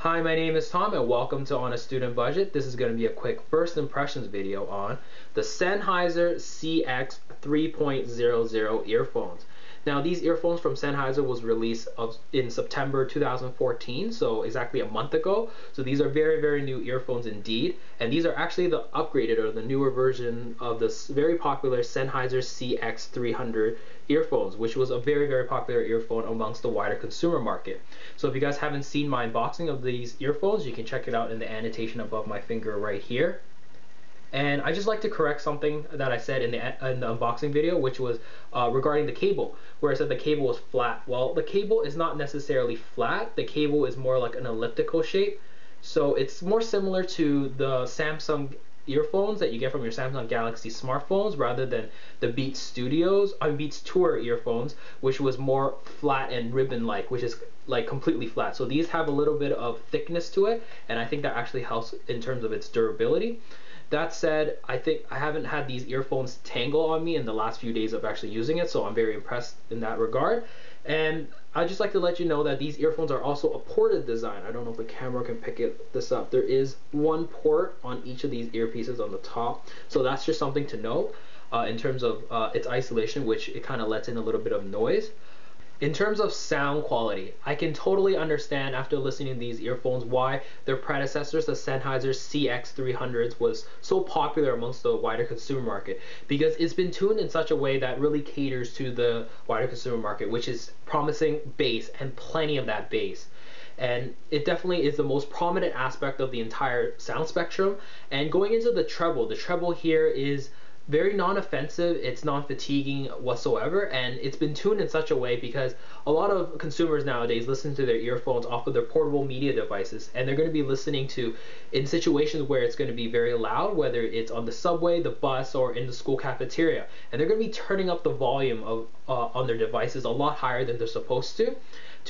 Hi, my name is Tom and welcome to On a Student Budget. This is going to be a quick first impressions video on the Sennheiser CX 3.00 earphones. Now, these earphones from Sennheiser was released in September 2014, so exactly a month ago. So these are very, very new earphones indeed, and these are actually the upgraded or the newer version of this very popular Sennheiser CX 300 earphones, which was a very, very popular earphone amongst the wider consumer market. So if you guys haven't seen my unboxing of these earphones, you can check it out in the annotation above my finger right here. And I just like to correct something that I said in the unboxing video, which was regarding the cable, where I said the cable was flat. Well, the cable is not necessarily flat. The cable is more like an elliptical shape. So it's more similar to the Samsung earphones that you get from your Samsung Galaxy smartphones rather than the Beats Beats Tour earphones, which was more flat and ribbon-like, which is like completely flat. So these have a little bit of thickness to it, and I think that actually helps in terms of its durability. That said, I think I haven't had these earphones tangle on me in the last few days of actually using it, so I'm very impressed in that regard. And I'd just like to let you know that these earphones are also a ported design. I don't know if the camera can pick this up. There is one port on each of these earpieces on the top, so that's just something to note in terms of its isolation, which it kind of lets in a little bit of noise. In terms of sound quality, I can totally understand after listening to these earphones why their predecessors, the Sennheiser CX 300s, was so popular amongst the wider consumer market, because it's been tuned in such a way that really caters to the wider consumer market, which is promising bass and plenty of that bass. And it definitely is the most prominent aspect of the entire sound spectrum. And going into the treble here is very non-offensive, it's non-fatiguing whatsoever, and it's been tuned in such a way because a lot of consumers nowadays listen to their earphones off of their portable media devices, and they're going to be listening to in situations where it's going to be very loud, whether it's on the subway, the bus, or in the school cafeteria, and they're going to be turning up the volume of on their devices a lot higher than they're supposed to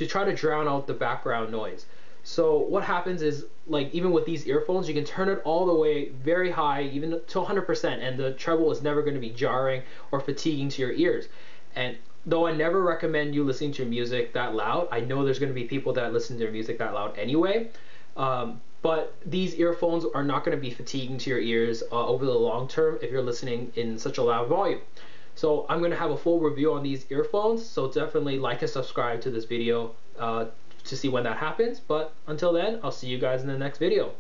try to drown out the background noise. So what happens is, like, even with these earphones, you can turn it all the way very high, even to 100%, and the treble is never going to be jarring or fatiguing to your ears. And though I never recommend you listening to music that loud, I know there's going to be people that listen to music that loud anyway. But these earphones are not going to be fatiguing to your ears over the long term if you're listening in such a loud volume. So I'm going to have a full review on these earphones, so definitely like and subscribe to this video to see when that happens. But until then, I'll see you guys in the next video.